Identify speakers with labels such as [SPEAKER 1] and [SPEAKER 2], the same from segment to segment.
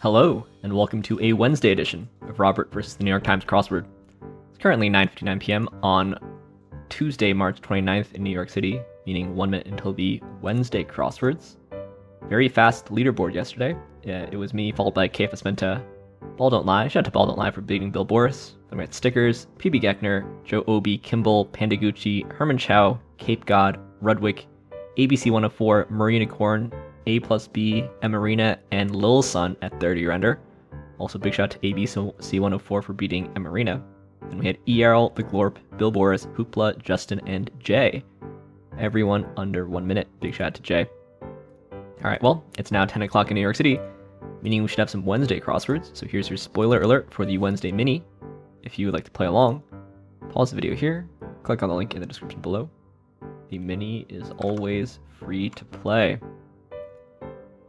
[SPEAKER 1] Hello, and welcome to a Wednesday edition of Robert vs. the New York Times Crossword. It's currently 9:59 p.m. on Tuesday, March 29th in New York City, meaning 1 minute until the Wednesday crosswords. Very fast leaderboard yesterday. It was me, followed by KEVINBAKIN, Ball Don't Lie. Shout out to Ball Don't Lie for beating Bill Boris. Then we had Stickers, PB Geckner, Joe Obi, Kimball, Pandagucci, Herman Chow, Cape God, Rudwick, ABC 104, Marina Corn, A plus B, Emarina, and Lil Sun at 30 render. Also big shout out to ABC 104 for beating Emarina. Then we had ERL, The Glorp, Bill Boris, Hoopla, Justin, and Jay. Everyone under 1 minute. Big shout out to Jay. Alright, well, it's now 10 o'clock in New York City, meaning we should have some Wednesday crosswords. So here's your spoiler alert for the Wednesday mini. If you would like to play along, pause the video here, click on the link in the description below. The mini is always free to play.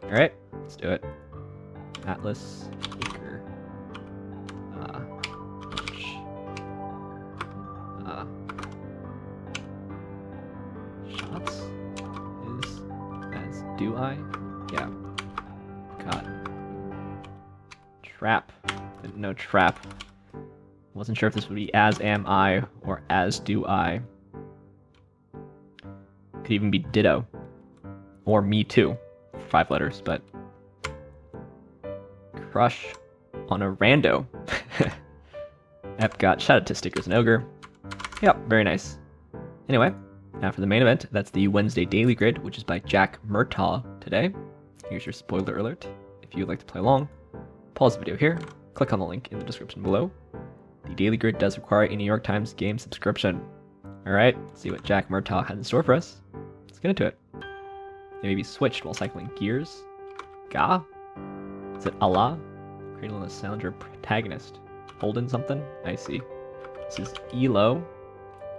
[SPEAKER 1] Alright, let's do it. Atlas, Acre, shots is as do I? Yeah. God. Trap. Didn't know trap. Wasn't sure if this would be as am I or as do I. Could even be ditto. Or me too. 5 letters, but crush on a rando. Epcot, shout out to Stickers and Ogre. Yep, very nice. Anyway, now for the main event, that's the Wednesday Daily Grid, which is by Jack Murtagh today. Here's your spoiler alert. If you'd like to play along, pause the video here, click on the link in the description below. The Daily Grid does require a New York Times game subscription. Alright, let's see what Jack Murtagh has in store for us. Let's get into it. They may be switched while cycling gears. Ga? Is it Allah? Cradle and the Sounder protagonist. Holding something? I see. This is ELO.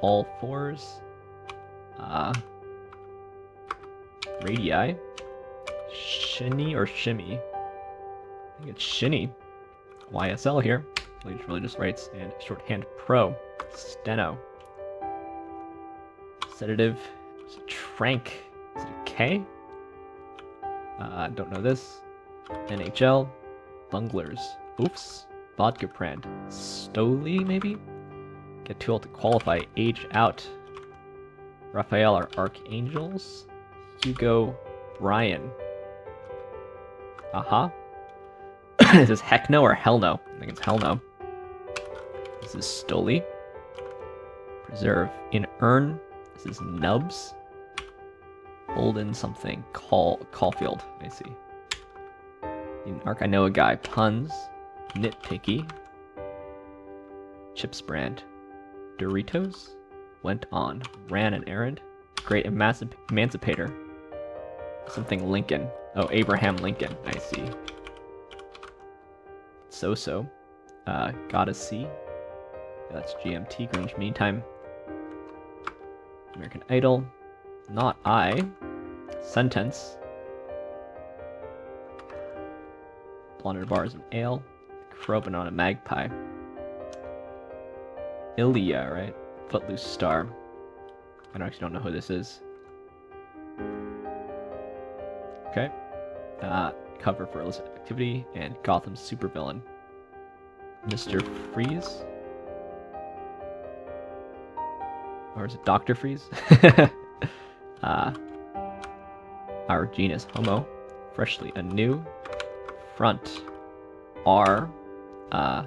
[SPEAKER 1] All fours. Radii. Shinny or Shimmy? I think it's Shinny. YSL here. Religious Rights and Shorthand Pro. Steno. Sedative. Is it Trank? Is it a K? Don't know this. NHL. Bunglers. Oops. Vodka Brand. Stoli, maybe? Get too old to qualify. Age out. Raphael are Archangels. Hugo. Brian. Aha. Is this heck no or hell no? I think it's hell no. This is Stoli. Preserve. In Urn. This is Nubs. Holden something. Caulfield. I see. In Arc, I know a guy. Puns. Nitpicky. Chips brand. Doritos. Went on. Ran an errand. Great emancipator. Something Lincoln. Oh, Abraham Lincoln. I see. So. Gotta see. Yeah, that's GMT. Grange Meantime. American Idol. Not I. Sentence. Blonder Bars and Ale. Crowbin on a Magpie. ELIA, right? Footloose Star. I actually don't know who this is. Okay. Cover for illicit activity and Gotham's supervillain. Mr. Freeze? Or is it Dr. Freeze? Our genus Homo. Freshly anew. Front. R. I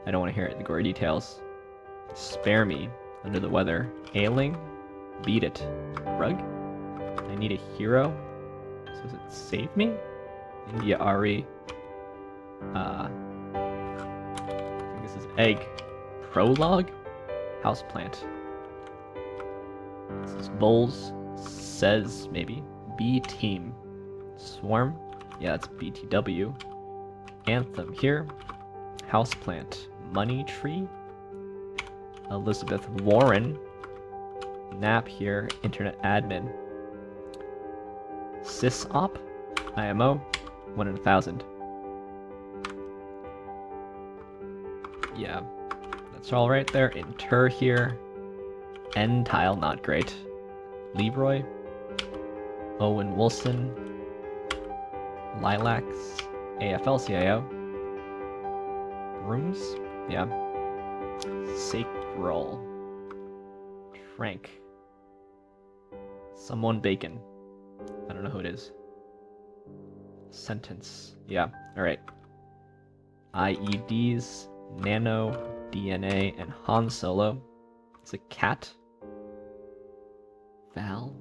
[SPEAKER 1] don't want to hear it. The gory details. Spare me. Under the weather. Ailing. Beat it. Rug. I need a hero. So is it save me? India Ari. I think this is egg. Prologue. Houseplant. This is Bowls. Says maybe. B team. Swarm. Yeah, that's BTW. Anthem here. Houseplant. Money Tree. Elizabeth Warren. Nap here. Internet admin. SYSOP. IMO. 1 in 1,000. Yeah. That's all right there. Inter here. N tile, not great. Leroy. Owen Wilson. Lilacs, AFL-CIO. Brooms? Yeah. Sacral. Trank. Someone bacon. I don't know who it is. Sentence. Yeah, alright. IEDs, Nano, DNA, and Han Solo. It's a cat. Val.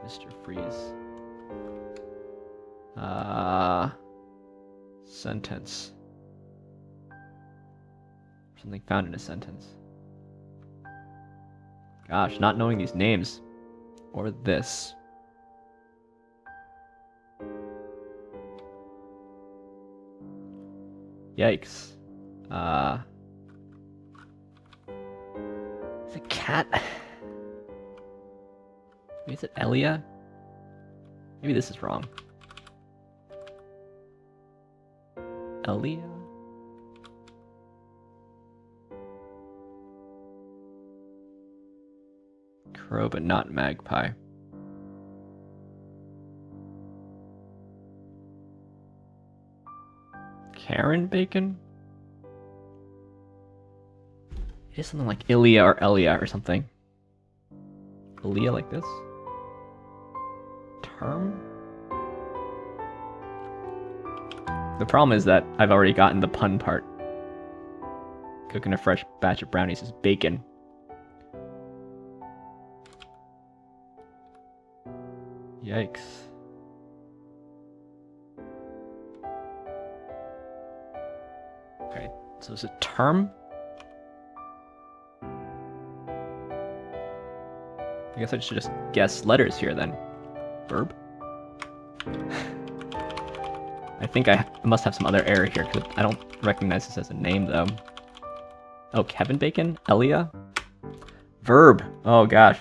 [SPEAKER 1] Mr. Freeze. Sentence. Something found in a sentence. Gosh, not knowing these names. Or this. Yikes. Is it cat? Maybe is it ELIA? Maybe this is wrong. ELIA? Crow, but not magpie. Karen Bacon? It is something like iLiA or ELIA or something. iLEA like this? Term? The problem is that I've already gotten the pun part. Cooking a fresh batch of brownies is bacon. Yikes. Okay, so is it term? I guess I should just guess letters here then. Verb? I think I must have some other error here because I don't recognize this as a name though. Oh, KEVINBAKIN? ELIA? Verb! Oh gosh.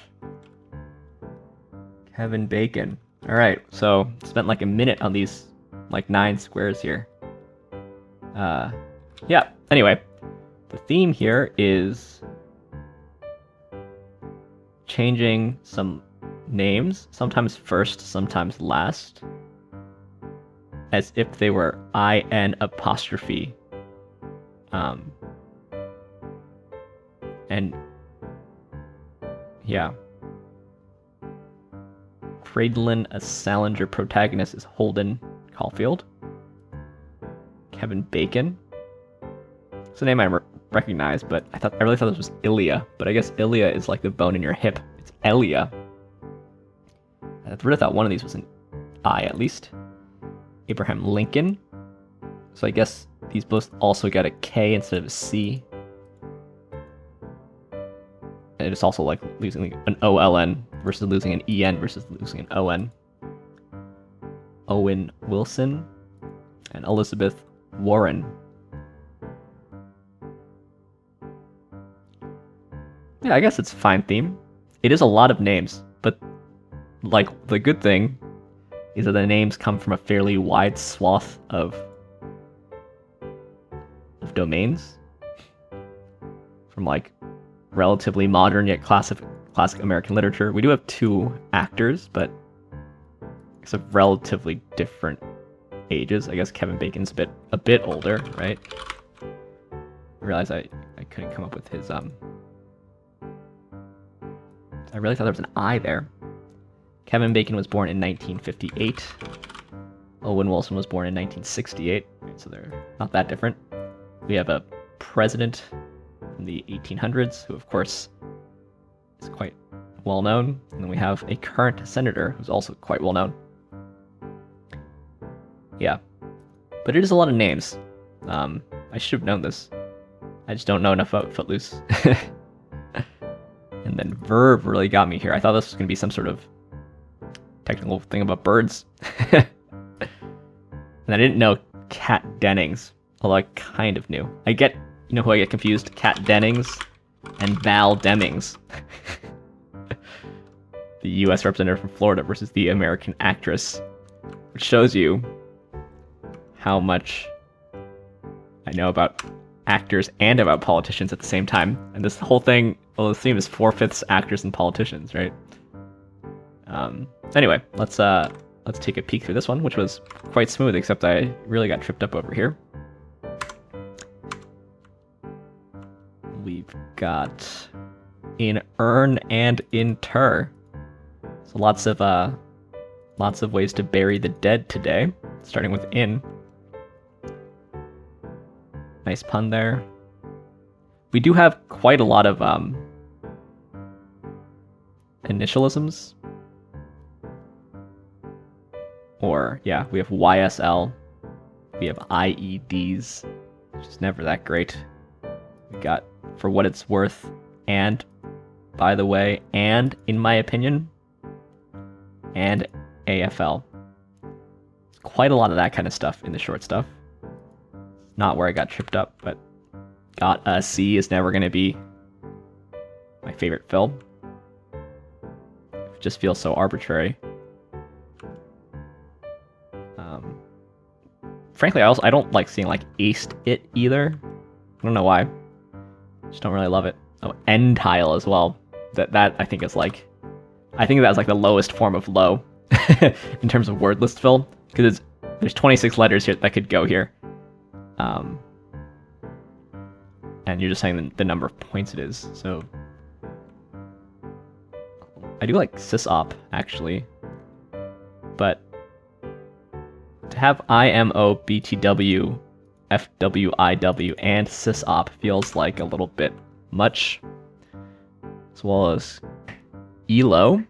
[SPEAKER 1] KEVINBAKIN. Alright, so spent like a minute on these like 9 squares here. Yeah, anyway. The theme here is changing some names, sometimes first, sometimes last, as if they were IN apostrophe. And yeah. Cradlin, a Salinger protagonist, is Holden Caulfield. KEVINBAKIN. It's a name I recognize, but I really thought this was iLIA, but I guess iLIA is like the bone in your hip. It's ELIA. I really thought one of these was an I at least. Abraham Lincoln. So I guess these both also got a K instead of a C. And it's also like losing an OLN versus losing an EN versus losing an ON. Owen Wilson and Elizabeth Warren. Yeah, I guess it's a fine theme. It is a lot of names, but like the good thing is that the names come from a fairly wide swath of domains. From like relatively modern yet classic American literature. We do have 2 actors, but it's of relatively different ages. I guess KEVINBAKIN's a bit older, right? I realized I couldn't come up with his I really thought there was an I there. KEVINBAKIN was born in 1958. Owen Wilson was born in 1968, so they're not that different. We have a president from the 1800s, who of course is quite well known, and then we have a current senator who's also quite well known. Yeah, but it is a lot of names. I should have known this. I just don't know enough about Footloose. And then verb really got me here. I thought this was going to be some sort of technical thing about birds. And I didn't know KAT Dennings, although I kind of knew. You know who I get confused? KAT Dennings and Val Demings. The US representative from Florida versus the American actress. Which shows you how much I know about actors and about politicians at the same time. And this whole thing, well, the theme is 4/5 actors and politicians, right? Anyway, let's take a peek through this one, which was quite smooth, except I really got tripped up over here. We've got in earn and in ter. So lots of ways to bury the dead today, starting with in. Nice pun there. We do have quite a lot of initialisms. Or, yeah, we have YSL. We have IEDs, which is never that great. We got for what it's worth, and, by the way, and, in my opinion, and AFL. It's quite a lot of that kind of stuff in the short stuff. Not where I got tripped up, but got a C is never going to be my favorite fill. It just feels so arbitrary. Frankly, I don't like seeing like aced it either. I don't know why. Just don't really love it. Oh, N-tile as well. That I think is like, I think that's like the lowest form of low in terms of word list fill, because there's 26 letters here that could go here. And you're just saying the number of points it is. So I do like SYSOP actually, but to have IMO, BTW, FWIW, and SYSOP feels like a little bit much, as well as ELO.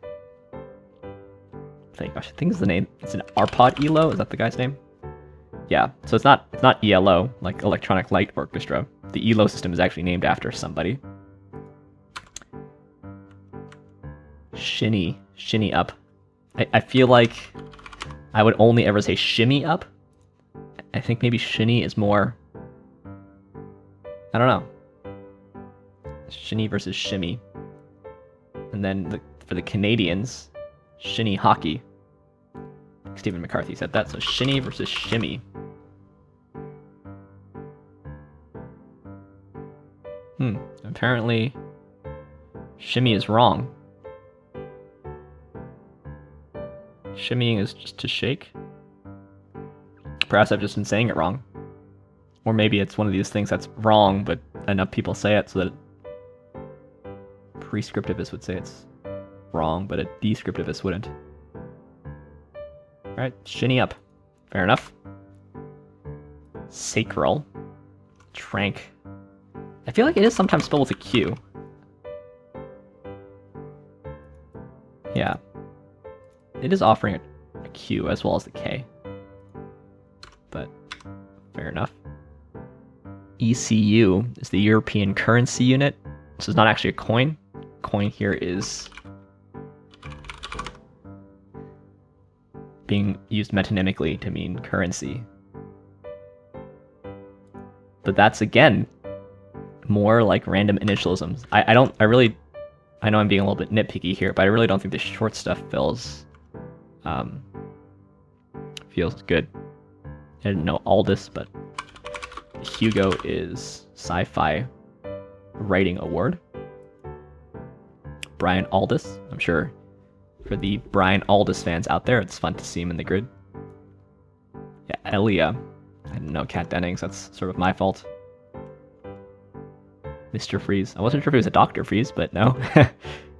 [SPEAKER 1] I think is the name. It's an Arpod ELO. Is that the guy's name? Yeah. So it's not ELO, like Electronic Light Orchestra. The ELO system is actually named after somebody. Shinny up. I feel like I would only ever say shimmy up. I think maybe shinny is more, I don't know. Shinny versus shimmy. And then for the Canadians, shinny hockey. Stephen McCarthy said that, so shinny versus shimmy. Apparently shimmy is wrong. Shimmying is just to shake. Perhaps I've just been saying it wrong. Or maybe it's one of these things that's wrong, but enough people say it so that a prescriptivist would say it's wrong, but a descriptivist wouldn't. Alright, shinny up. Fair enough. Sacral. Trank. I feel like it is sometimes spelled with a Q. Yeah. It is offering a Q as well as the K. But fair enough. ECU is the European currency unit. This is not actually a coin. Coin here is being used metonymically to mean currency. But that's again more like random initialisms. I know I'm being a little bit nitpicky here, but I really don't think the short stuff feels good. I didn't know Aldous, but Hugo is Sci-Fi Writing Award. Brian Aldiss. I'm sure for the Brian Aldiss fans out there, it's fun to see him in the grid. Yeah, ELiA. I didn't know KAT Dennings. That's sort of my fault. Mr. Freeze. I wasn't sure if he was a Dr. Freeze, but no.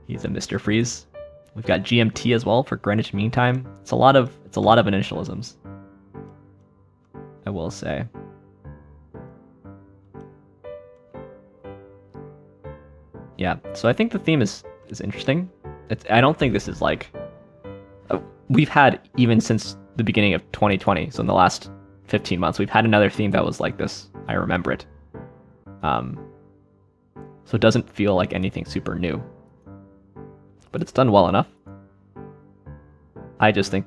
[SPEAKER 1] He's a Mr. Freeze. We've got GMT as well for Greenwich Mean Time. It's a lot of initialisms, I will say. Yeah, so I think the theme is interesting. I don't think this is like... we've had, even since the beginning of 2020, so in the last 15 months, we've had another theme that was like this. I remember it. So it doesn't feel like anything super new. But it's done well enough. I just think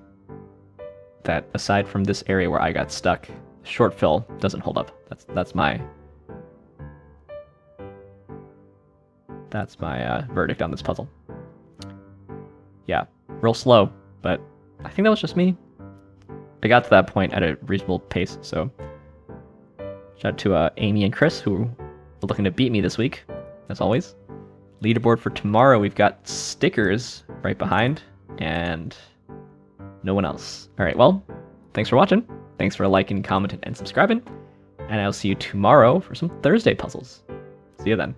[SPEAKER 1] that aside from this area where I got stuck, short fill doesn't hold up. That's my verdict on this puzzle. Yeah, real slow, but I think that was just me. I got to that point at a reasonable pace, so shout out to Amy and Chris, who were looking to beat me this week, as always. Leaderboard for tomorrow, we've got stickers right behind. and no one else. All right, well, thanks for watching. Thanks for liking, commenting, and subscribing. And I'll see you tomorrow for some Thursday puzzles. See you then.